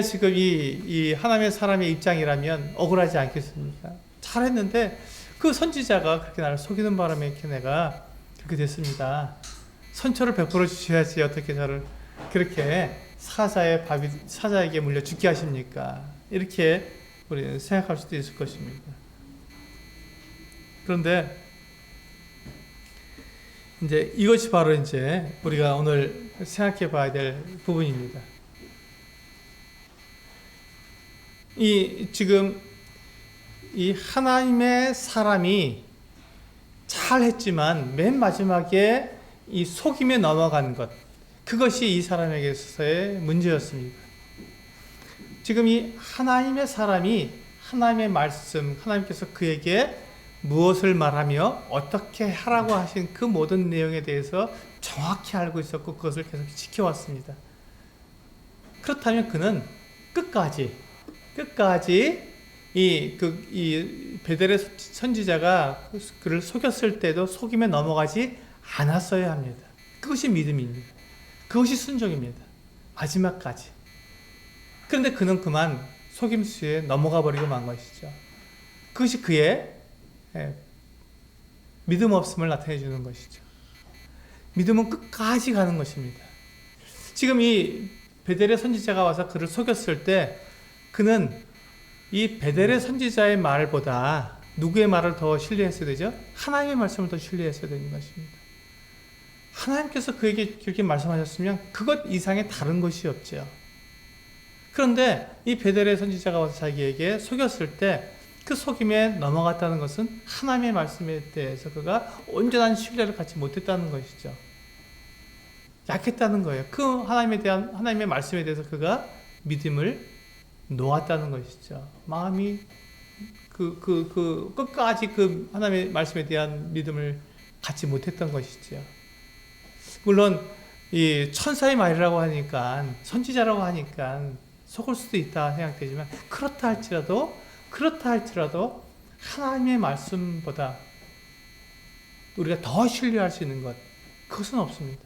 Speaker 1: 지금 이 하나님의 사람의 입장이라면 억울하지 않겠습니까? 잘했는데 그 선지자가 그렇게 나를 속이는 바람에 이렇게 내가 그렇게 됐습니다. 선처를 베풀어 주셔야지 어떻게 저를 그렇게 사자에게 물려 죽게 하십니까? 이렇게 우리는 생각할 수도 있을 것입니다. 그런데 이제 이것이 바로 이제 우리가 오늘 생각해 봐야 될 부분입니다. 지금 이 하나님의 사람이 잘했지만 맨 마지막에 이 속임에 넘어간 것, 그것이 이 사람에게 있어서의 문제였습니다. 지금 이 하나님의 사람이 하나님의 말씀, 하나님께서 그에게 무엇을 말하며 어떻게 하라고 하신 그 모든 내용에 대해서 정확히 알고 있었고 그것을 계속 지켜왔습니다. 그렇다면 그는 끝까지 이 베델의 선지자가 그를 속였을 때도 속임에 넘어가지 않았어야 합니다. 그것이 믿음입니다. 그것이 순종입니다. 마지막까지. 그런데 그는 그만 속임수에 넘어가 버리고 만 것이죠. 그것이 그의 믿음 없음을 나타내 주는 것이죠. 믿음은 끝까지 가는 것입니다. 지금 이 베델의 선지자가 와서 그를 속였을 때 그는 이 베델의 선지자의 말보다 누구의 말을 더 신뢰했어야 되죠? 하나님의 말씀을 더 신뢰했어야 되는 것입니다. 하나님께서 그에게 그렇게 말씀하셨으면 그것 이상의 다른 것이 없죠. 그런데 이 베델의 선지자가 와서 자기에게 속였을 때 그 속임에 넘어갔다는 것은 하나님의 말씀에 대해서 그가 온전한 신뢰를 갖지 못했다는 것이죠. 약했다는 거예요. 그 하나님의 말씀에 대해서 그가 믿음을 놓았다는 것이죠. 마음이 끝까지 그 하나님의 말씀에 대한 믿음을 갖지 못했던 것이죠. 물론 이 천사의 말이라고 하니까, 선지자라고 하니까 속을 수도 있다 생각되지만, 그렇다 할지라도 하나님의 말씀보다 우리가 더 신뢰할 수 있는 것, 그것은 없습니다.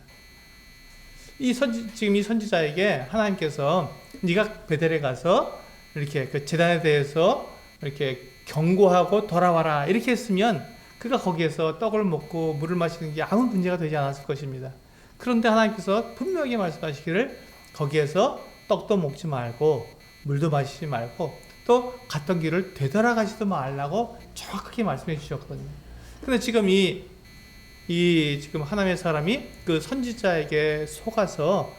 Speaker 1: 지금 이 선지자에게 하나님께서 네가 베델에 가서 이렇게 그 제단에 대해서 이렇게 경고하고 돌아와라 이렇게 했으면 그가 거기에서 떡을 먹고 물을 마시는 게 아무 문제가 되지 않았을 것입니다. 그런데 하나님께서 분명히 말씀하시기를 거기에서 떡도 먹지 말고 물도 마시지 말고 또 갔던 길을 되돌아가지도 말라고 정확하게 말씀해 주셨거든요. 근데 지금 지금 하나님의 사람이 그 선지자에게 속아서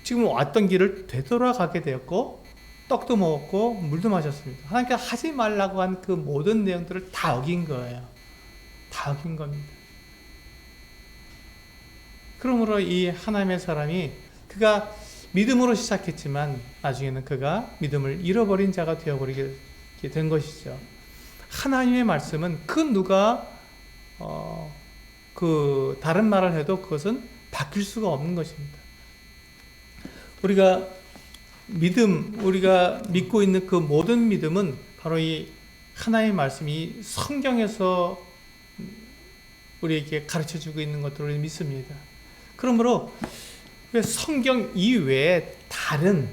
Speaker 1: 지금 왔던 길을 되돌아가게 되었고 떡도 먹었고 물도 마셨습니다. 하나님께서 하지 말라고 한 그 모든 내용들을 다 어긴 거예요. 다 어긴 겁니다. 그러므로 이 하나님의 사람이 그가 믿음으로 시작했지만 나중에는 그가 믿음을 잃어버린 자가 되어버리게 된 것이죠. 하나님의 말씀은 그 누가 다른 말을 해도 그것은 바뀔 수가 없는 것입니다. 우리가 믿고 있는 그 모든 믿음은 바로 이 하나님의 말씀이 성경에서 우리에게 가르쳐주고 있는 것들을 믿습니다. 그러므로 성경 이외에 다른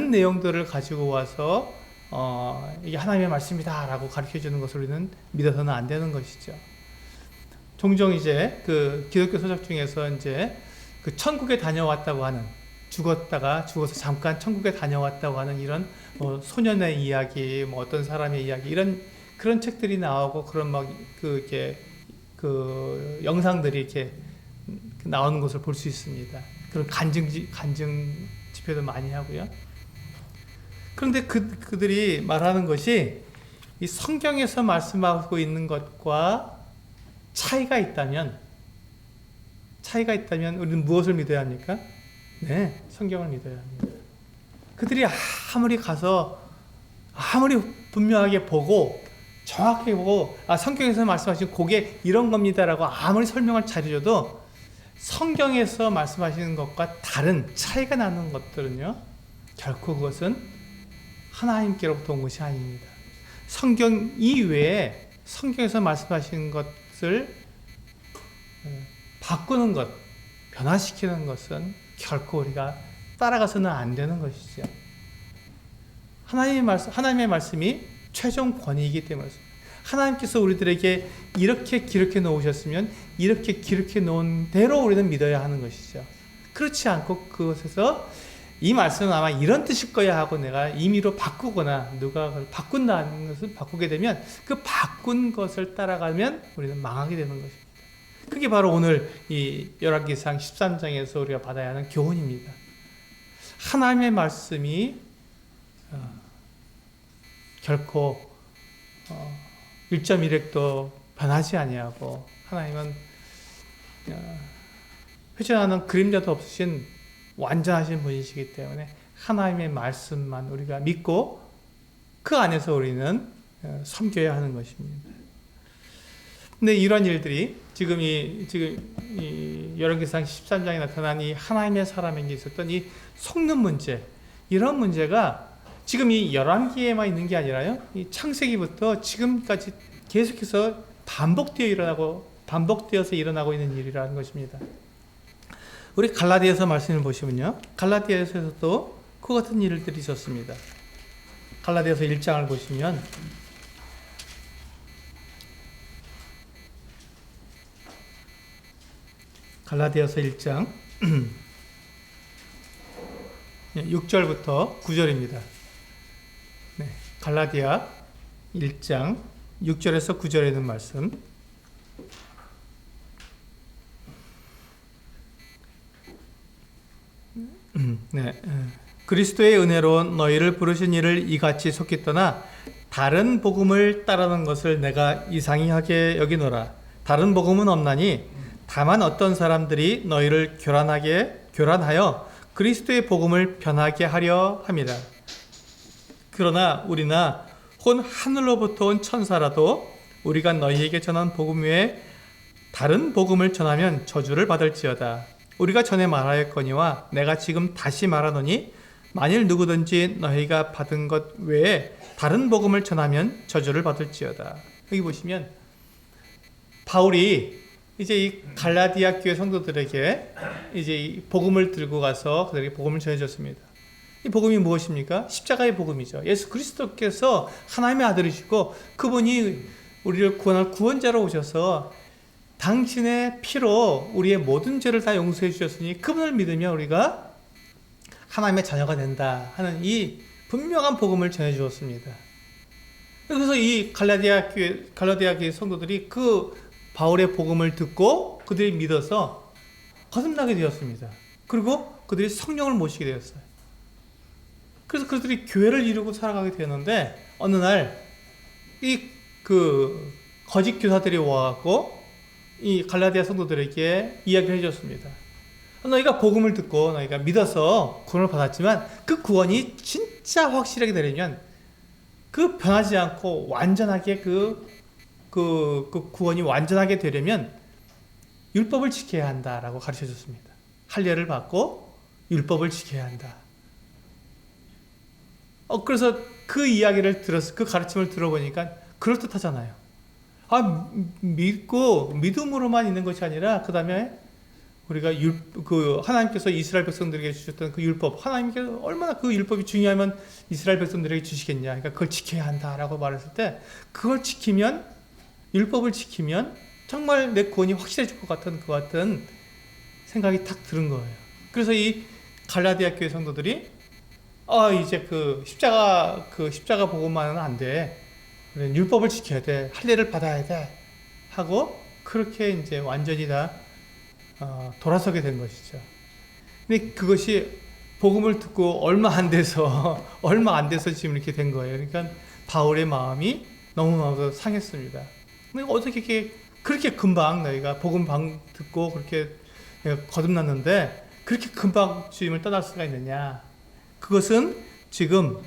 Speaker 1: 내용들을 가지고 와서 이게 하나님의 말씀이다라고 가르쳐주는 것을 우리는 믿어서는 안 되는 것이죠. 종종 이제 그 기독교 서적 중에서 이제 그 천국에 다녀왔다고 하는, 죽어서 잠깐 천국에 다녀왔다고 하는 이런 소년의 이야기, 어떤 사람의 이야기, 그런 책들이 나오고 그런 그 영상들이 이렇게 나오는 것을 볼 수 있습니다. 그런 간증 집회도 많이 하고요. 그런데 그들이 말하는 것이 이 성경에서 말씀하고 있는 것과 차이가 있다면 우리는 무엇을 믿어야 합니까? 네, 성경을 믿어야 합니다. 그들이 아무리 분명하게 보고 정확하게 보고 성경에서 말씀하신 그게 이런 겁니다라고 아무리 설명을 잘해줘도 성경에서 말씀하시는 것과 다른 차이가 나는 것들은요, 결코 그것은 하나님께로부터 온 것이 아닙니다. 성경 이외에 성경에서 말씀하시는 것을 바꾸는 것, 변화시키는 것은 결코 우리가 따라가서는 안 되는 것이죠. 하나님의 말씀이 최종 권위이기 때문에 하나님께서 우리들에게 이렇게 기록해 놓으셨으면 이렇게 기록해 놓은 대로 우리는 믿어야 하는 것이죠. 그렇지 않고 그것에서 이 말씀은 아마 이런 뜻일 거야 하고 내가 임의로 바꾸거나 누가 그걸 바꾼다는 것을 바꾸게 되면 그 바꾼 것을 따라가면 우리는 망하게 되는 것입니다. 그게 바로 오늘 이 열왕기상 13장에서 우리가 받아야 하는 교훈입니다. 하나님의 말씀이 결코 1.1획도 변하지 아니하고 하나님은 회전하는 그림자도 없으신 완전하신 분이시기 때문에 하나님의 말씀만 우리가 믿고 그 안에서 우리는 섬겨야 하는 것입니다. 근데 이런 일들이 지금 이 열왕기상 13장에 나타난 이 하나님의 사람에게 있었던 이 속는 문제, 이런 문제가 지금 이 열왕기에만 있는 게 아니라요, 이 창세기부터 지금까지 계속해서 반복되어서 일어나고 있는 일이라는 것입니다. 우리 갈라디아서 말씀을 보시면요, 갈라디아서에서도 그 같은 일들이 있었습니다. 갈라디아서 1장을 보시면 갈라디아서 1장 6절부터 9절입니다. 네, 갈라디아 1장 6절에서 9절에 있는 말씀. 네, 그리스도의 은혜로 너희를 부르신 이를 이같이 속히 떠나 다른 복음을 따르는 것을 내가 이상히하게 여기노라. 다른 복음은 없나니 다만 어떤 사람들이 너희를 교란하여 그리스도의 복음을 변하게 하려 함이라. 그러나 우리나 혹은 하늘로부터 온 천사라도 우리가 너희에게 전한 복음 외에 다른 복음을 전하면 저주를 받을지어다. 우리가 전에 말하였거니와 내가 지금 다시 말하노니 만일 누구든지 너희가 받은 것 외에 다른 복음을 전하면 저주를 받을지어다. 여기 보시면 바울이 이제 이 갈라디아 교회 성도들에게 이제 이 복음을 들고 가서 그들에게 복음을 전해줬습니다. 이 복음이 무엇입니까? 십자가의 복음이죠. 예수 그리스도께서 하나님의 아들이시고 그분이 우리를 구원할 구원자로 오셔서 당신의 피로 우리의 모든 죄를 다 용서해 주셨으니 그분을 믿으면 우리가 하나님의 자녀가 된다 하는 이 분명한 복음을 전해 주었습니다. 그래서 이 갈라디아 교회 성도들이 그 바울의 복음을 듣고 그들이 믿어서 거듭나게 되었습니다. 그리고 그들이 성령을 모시게 되었어요. 그래서 그들이 교회를 이루고 살아가게 되었는데 어느 날 이 거짓 교사들이 와갖고 이 갈라디아 성도들에게 이야기를 해줬습니다. 너희가 복음을 듣고 너희가 믿어서 구원을 받았지만 그 구원이 진짜 확실하게 되려면 그 변하지 않고 완전하게 그 구원이 완전하게 되려면 율법을 지켜야 한다라고 가르쳐 줬습니다. 할례를 받고 율법을 지켜야 한다. 그래서 그 이야기를 그 가르침을 들어보니까 그럴듯하잖아요. 믿고 믿음으로만 있는 것이 아니라 그 다음에 우리가 하나님께서 이스라엘 백성들에게 주셨던 그 율법, 하나님께서 얼마나 그 율법이 중요하면 이스라엘 백성들에게 주시겠냐. 그러니까 그걸 지켜야 한다라고 말했을 때 그걸 지키면 율법을 지키면 정말 내 구원이 확실해질 것 같은 생각이 탁 드는 거예요. 그래서 이 갈라디아 교회 성도들이 이제 십자가 복음만은 안 돼. 율법을 지켜야 돼. 할례를 받아야 돼. 하고 그렇게 이제 완전히 다 돌아서게 된 것이죠. 근데 그것이 복음을 듣고 얼마 안 돼서 지금 이렇게 된 거예요. 그러니까 바울의 마음이 너무너무 상했습니다. 근데 어떻게 그렇게 금방 너희가 복음 듣고 그렇게 거듭났는데 그렇게 금방 주님을 떠날 수가 있느냐? 그것은 지금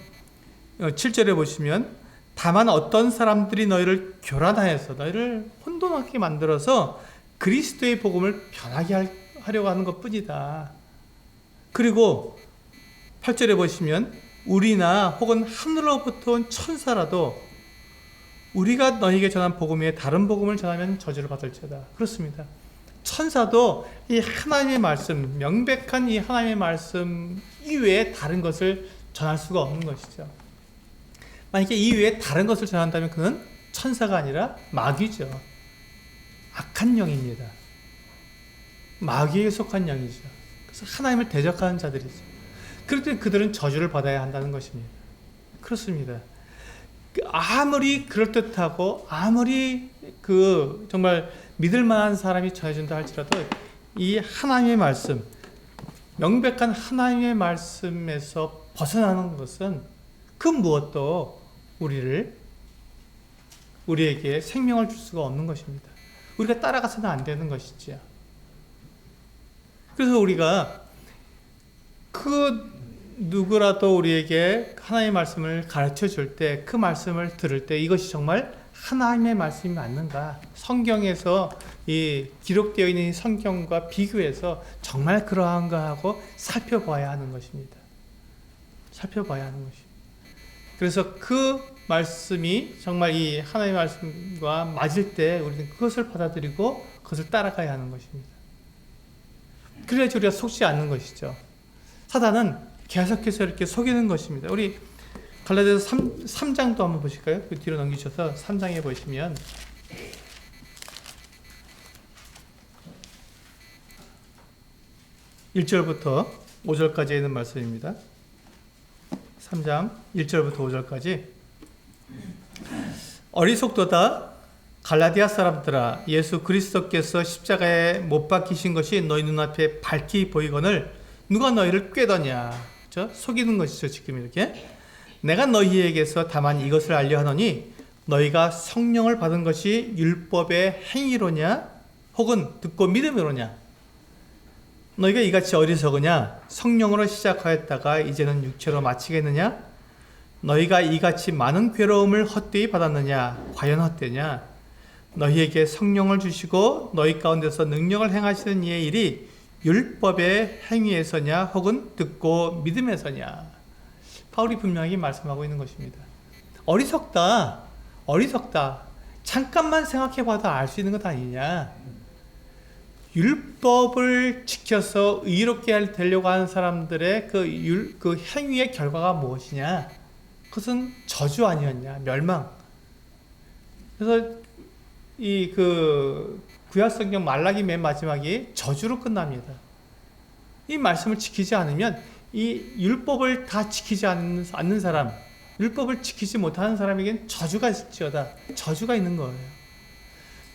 Speaker 1: 7절에 보시면 다만 어떤 사람들이 너희를 교란하여서 너희를 혼돈하게 만들어서 그리스도의 복음을 변하게 하려고 하는 것뿐이다. 그리고 8절에 보시면 우리나 혹은 하늘로부터 온 천사라도 우리가 너희에게 전한 복음 외에 다른 복음을 전하면 저주를 받을지어다. 그렇습니다. 천사도 이 하나님의 말씀, 명백한 이 하나님의 말씀 이외에 다른 것을 전할 수가 없는 것이죠. 만약에 이 외에 다른 것을 전한다면 그는 천사가 아니라 마귀죠. 악한 영입니다. 마귀에 속한 영이죠. 그래서 하나님을 대적하는 자들이죠. 그럴 때 그들은 저주를 받아야 한다는 것입니다. 그렇습니다. 아무리 그럴듯하고 아무리 정말 믿을 만한 사람이 전해준다 할지라도 이 하나님의 말씀, 명백한 하나님의 말씀에서 벗어나는 것은 그 무엇도 우리에게 생명을 줄 수가 없는 것입니다. 우리가 따라가서는 안 되는 것이지요. 그래서 우리가 누구라도 우리에게 하나님의 말씀을 가르쳐 줄 때, 그 말씀을 들을 때 이것이 정말 하나님의 말씀이 맞는가? 성경에서 기록되어 있는 성경과 비교해서 정말 그러한가 하고 살펴봐야 하는 것입니다. 살펴봐야 하는 것입니다. 그래서 그 말씀이 정말 이 하나님의 말씀과 맞을 때 우리는 그것을 받아들이고 그것을 따라가야 하는 것입니다. 그래야지 우리가 속지 않는 것이죠. 사단은 계속해서 이렇게 속이는 것입니다. 우리 갈라디아서 3장도 한번 보실까요? 그 뒤로 넘기셔서 3장에 보시면 1절부터 5절까지 있는 말씀입니다. 3장 1절부터 5절까지 어리석도다 갈라디아 사람들아 예수 그리스도께서 십자가에 못 박히신 것이 너희 눈앞에 밝히 보이거늘 누가 너희를 꾀더냐. 그렇죠? 속이는 것이죠. 지금 이렇게 내가 너희에게서 다만 이것을 알려 하노니 너희가 성령을 받은 것이 율법의 행위로냐 혹은 듣고 믿음으로냐. 너희가 이같이 어리석으냐? 성령으로 시작하였다가 이제는 육체로 마치겠느냐? 너희가 이같이 많은 괴로움을 헛되이 받았느냐? 과연 헛되냐? 너희에게 성령을 주시고 너희 가운데서 능력을 행하시는 이의 일이 율법의 행위에서냐 혹은 듣고 믿음에서냐. 바울이 분명히 말씀하고 있는 것입니다. 어리석다. 잠깐만 생각해봐도 알 수 있는 것 아니냐. 율법을 지켜서 의롭게 되려고 하는 사람들의 그 행위의 결과가 무엇이냐? 그것은 저주 아니었냐? 멸망. 그래서 이 구약성경 말라기 맨 마지막이 저주로 끝납니다. 이 말씀을 지키지 않으면 이 율법을 다 지키지 않는 사람, 율법을 지키지 못하는 사람에겐 저주가 있을지어다. 저주가 있는 거예요.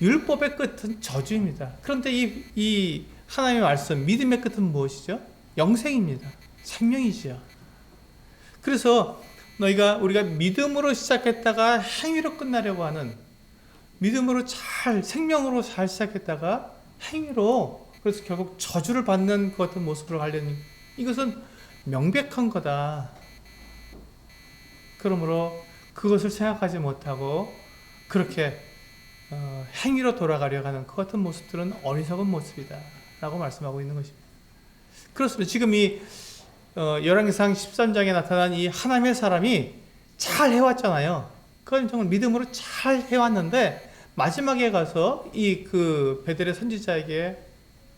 Speaker 1: 율법의 끝은 저주입니다. 그런데 이 하나님의 말씀, 믿음의 끝은 무엇이죠? 영생입니다. 생명이지요. 그래서 우리가 믿음으로 시작했다가 행위로 끝나려고 하는, 믿음으로 생명으로 잘 시작했다가 행위로, 그래서 결국 저주를 받는 것 같은 모습으로 가려는, 이것은 명백한 거다. 그러므로 그것을 생각하지 못하고 그렇게 행위로 돌아가려고 하는 그 같은 모습들은 어리석은 모습이다 라고 말씀하고 있는 것입니다. 그렇습니다. 지금 이 열왕기상 13장에 나타난 이 하나님의 사람이 잘 해왔잖아요. 그건 정말 믿음으로 잘 해왔는데 마지막에 가서 베델의 선지자에게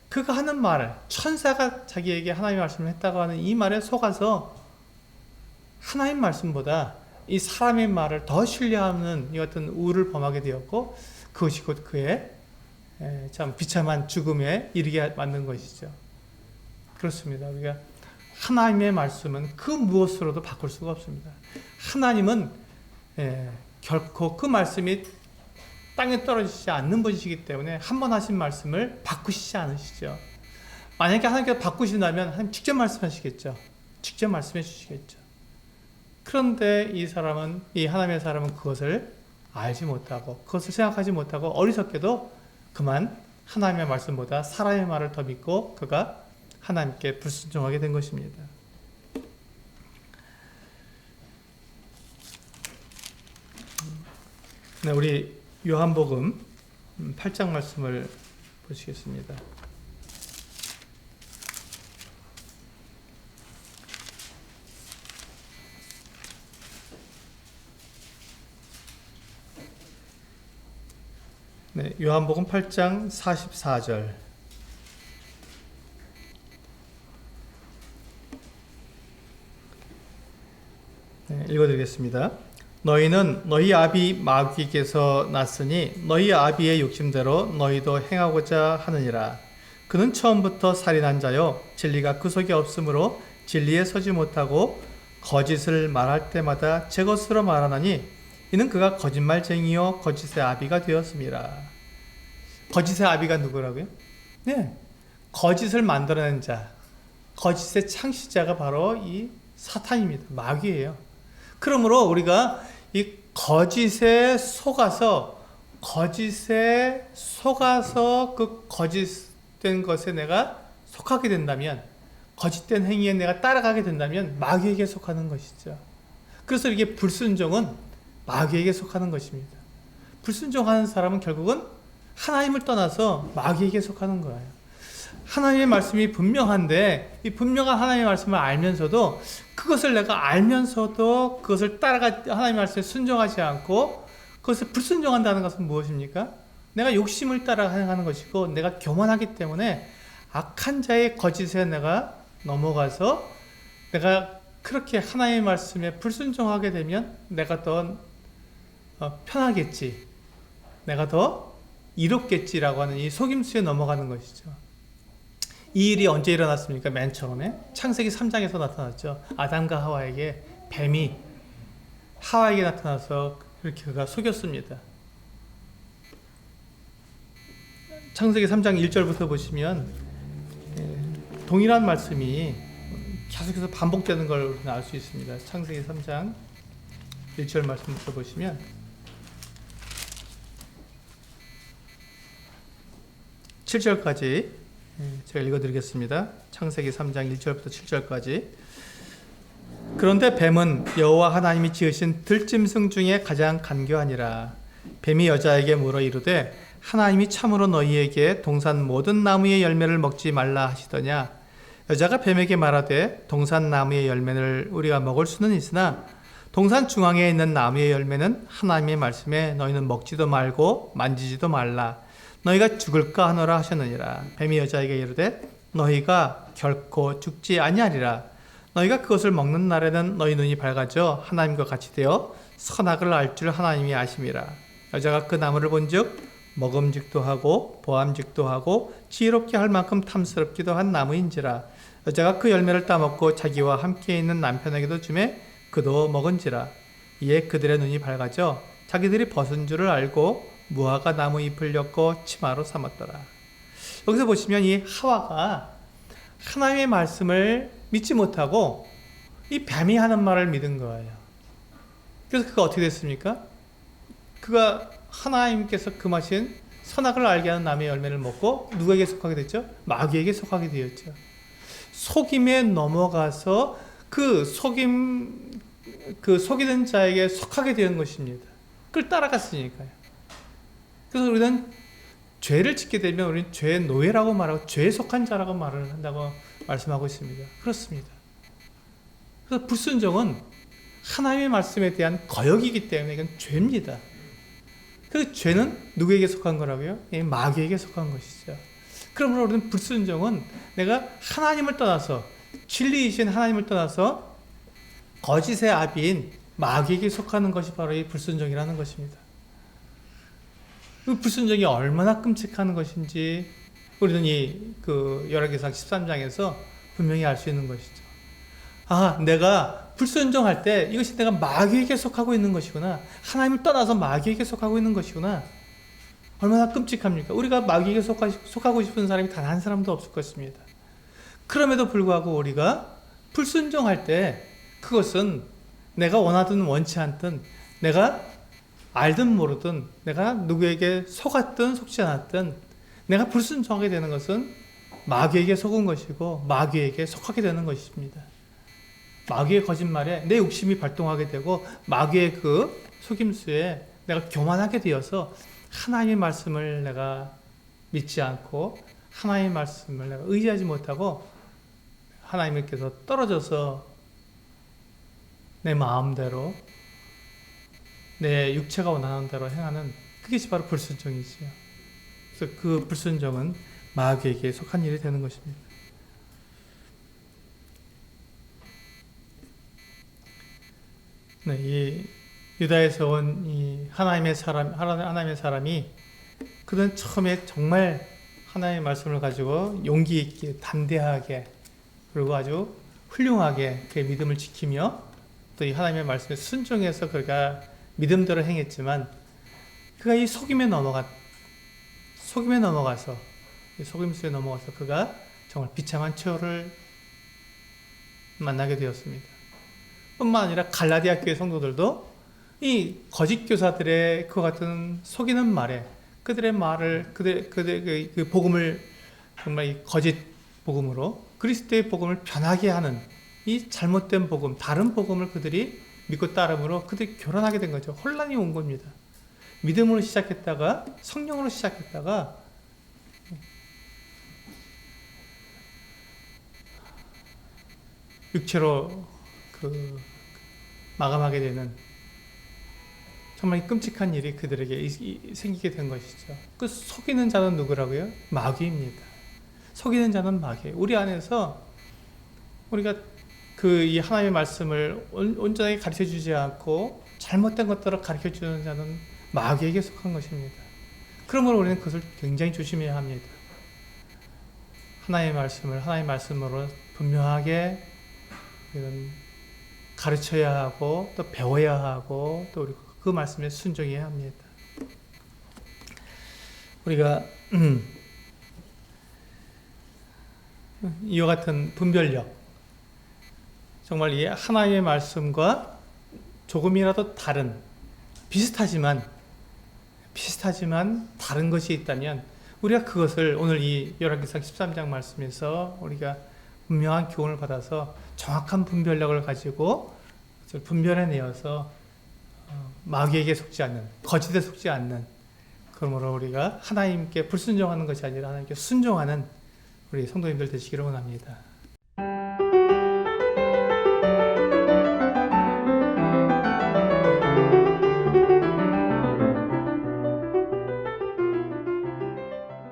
Speaker 1: 그가 하는 말, 천사가 자기에게 하나님의 말씀을 했다고 하는 이 말에 속아서 하나님 말씀보다 이 사람의 말을 더 신뢰하는 이 같은 우를 범하게 되었고, 그것이 곧 그의 참 비참한 죽음에 이르게 만든 것이죠. 그렇습니다. 우리가 하나님의 말씀은 그 무엇으로도 바꿀 수가 없습니다. 하나님은 결코 그 말씀이 땅에 떨어지지 않는 분이시기 때문에 한 번 하신 말씀을 바꾸시지 않으시죠. 만약에 하나님께서 바꾸신다면 하나님 직접 말씀하시겠죠. 직접 말씀해 주시겠죠. 그런데 이 하나님의 사람은 그것을 알지 못하고, 그것을 생각하지 못하고 어리석게도 그만 하나님의 말씀보다 사람의 말을 더 믿고 그가 하나님께 불순종하게 된 것입니다. 네, 우리 요한복음 8장 말씀을 보시겠습니다. 네, 요한복음 8장 44절. 네, 읽어드리겠습니다. 너희는 너희 아비 마귀께서 났으니 너희 아비의 욕심대로 너희도 행하고자 하느니라. 그는 처음부터 살인한 자요 진리가 그 속에 없으므로 진리에 서지 못하고 거짓을 말할 때마다 제 것으로 말하나니 이는 그가 거짓말쟁이요 거짓의 아비가 되었습니다. 거짓의 아비가 누구라고요? 네, 거짓을 만들어낸 자, 거짓의 창시자가 바로 이 사탄입니다. 마귀예요. 그러므로 우리가 이 거짓에 속아서 그 거짓된 것에 내가 속하게 된다면, 거짓된 행위에 내가 따라가게 된다면 마귀에게 속하는 것이죠. 그래서 이게 불순종은 마귀에게 속하는 것입니다. 불순종하는 사람은 결국은 하나님을 떠나서 마귀에게 속하는 거예요. 하나님의 말씀이 분명한데 이 분명한 하나님의 말씀을 알면서도 그것을 내가 알면서도 그것을 하나님의 말씀에 순종하지 않고 그것을 불순종한다는 것은 무엇입니까? 내가 욕심을 따라 행하는 것이고 내가 교만하기 때문에 악한 자의 거짓에 내가 넘어가서 내가 그렇게 하나님의 말씀에 불순종하게 되면 내가 더 편하겠지, 내가 더 이롭겠지라고 하는 이 속임수에 넘어가는 것이죠. 이 일이 언제 일어났습니까? 맨 처음에 창세기 3장에서 나타났죠. 아담과 하와에게 뱀이 하와에게 나타나서 그렇게 그가 속였습니다. 창세기 3장 1절부터 보시면 동일한 말씀이 계속해서 반복되는 걸 우리는 알 수 있습니다. 창세기 3장 1절 말씀 들어보시면 7절까지 제가 읽어드리겠습니다. 창세기 3장 1절부터 7절까지. 그런데 뱀은 여호와 하나님이 지으신 들짐승 중에 가장 간교하니라. 뱀이 여자에게 물어 이르되 하나님이 참으로 너희에게 동산 모든 나무의 열매를 먹지 말라 하시더냐. 여자가 뱀에게 말하되 동산 나무의 열매를 우리가 먹을 수는 있으나 동산 중앙에 있는 나무의 열매는 하나님의 말씀에 너희는 먹지도 말고 만지지도 말라. 너희가 죽을까 하노라 하셨느니라. 뱀이 여자에게 이르되 너희가 결코 죽지 아니하리라. 너희가 그것을 먹는 날에는 너희 눈이 밝아져 하나님과 같이 되어 선악을 알 줄 하나님이 아심이라. 여자가 그 나무를 본즉 먹음직도 하고 보암직도 하고 지혜롭게 할 만큼 탐스럽기도 한 나무인지라. 여자가 그 열매를 따먹고 자기와 함께 있는 남편에게도 주매 그도 먹은지라. 이에 그들의 눈이 밝아져 자기들이 벗은 줄을 알고 무화과 나무 잎을 엮고 치마로 삼았더라. 여기서 보시면 이 하와가 하나님의 말씀을 믿지 못하고 이 뱀이 하는 말을 믿은 거예요. 그래서 그가 어떻게 됐습니까? 그가 하나님께서 금하신 선악을 알게 하는 나무의 열매를 먹고 누구에게 속하게 됐죠? 마귀에게 속하게 되었죠. 속임에 넘어가서 그 속이는 자에게 속하게 되는 것입니다. 그걸 따라갔으니까요. 그래서 우리는 죄를 짓게 되면 우리는 죄의 노예라고 말하고 죄에 속한 자라고 말을 한다고 말씀하고 있습니다. 그렇습니다. 그래서 불순종은 하나님의 말씀에 대한 거역이기 때문에 이건 죄입니다. 그 죄는 누구에게 속한 거라고요? 마귀에게 속한 것이죠. 그러므로 우리는 불순종은 내가 하나님을 떠나서 진리이신 하나님을 떠나서 거짓의 아비인 마귀에게 속하는 것이 바로 이 불순종이라는 것입니다. 그 불순종이 얼마나 끔찍한 것인지 우리는 열왕기상 13장에서 분명히 알 수 있는 것이죠. 아, 내가 불순종할 때 이것이 내가 마귀에게 속하고 있는 것이구나. 하나님을 떠나서 마귀에게 속하고 있는 것이구나. 얼마나 끔찍합니까? 우리가 마귀에게 속하고 싶은 사람이 단 한 사람도 없을 것입니다. 그럼에도 불구하고 우리가 불순종할 때 그것은 내가 원하든 원치 않든 내가 알든 모르든 내가 누구에게 속았든 속지 않았든 내가 불순종하게 되는 것은 마귀에게 속은 것이고 마귀에게 속하게 되는 것입니다. 마귀의 거짓말에 내 욕심이 발동하게 되고 마귀의 그 속임수에 내가 교만하게 되어서 하나님의 말씀을 내가 믿지 않고 하나님의 말씀을 내가 의지하지 못하고 하나님께서 떨어져서 내 마음대로 내 육체가 원하는 대로 행하는 그것이 바로 불순종이지요. 그래서 그 불순종은 마귀에게 속한 일이 되는 것입니다. 네, 이 유다에서 온 이 하나님의 사람이 그는 처음에 정말 하나님의 말씀을 가지고 용기 있게 담대하게 그리고 아주 훌륭하게 그의 믿음을 지키며 또 이 하나님의 말씀에 순종해서 그가 믿음대로 행했지만 그가 이 속임에 넘어가서 이 속임수에 넘어가서 그가 정말 비참한 처를 만나게 되었습니다. 뿐만 아니라 갈라디아 교회 성도들도 이 거짓 교사들의 그 같은 속이는 말에 그들의 말을 그들의 그 복음을 정말 이 거짓 복음으로 그리스도의 복음을 변하게 하는 이 잘못된 복음, 다른 복음을 그들이 믿고 따름으로 그들이 교란하게 된 거죠. 혼란이 온 겁니다. 믿음으로 시작했다가 성령으로 시작했다가 육체로 마감하게 되는 정말 끔찍한 일이 그들에게 생기게 된 것이죠. 그 속이는 자는 누구라고요? 마귀입니다. 속이는 자는 마귀예요. 우리 안에서 우리가 이 하나님의 말씀을 온전하게 가르쳐 주지 않고 잘못된 것들을 가르쳐 주는 자는 마귀에게 속한 것입니다. 그러므로 우리는 그것을 굉장히 조심해야 합니다. 하나님의 말씀을 하나님의 말씀으로 분명하게 가르쳐야 하고 또 배워야 하고 또 우리 그 말씀에 순종해야 합니다. 우리가 이와 같은 분별력 정말 이 하나님의 말씀과 조금이라도 다른, 비슷하지만 다른 것이 있다면 우리가 그것을 오늘 이 열왕기상 13장 말씀에서 우리가 분명한 교훈을 받아서 정확한 분별력을 가지고 분별해내어서 마귀에게 속지 않는, 거짓에 속지 않는, 그러므로 우리가 하나님께 불순종하는 것이 아니라 하나님께 순종하는 우리 성도님들 되시기를 원합니다.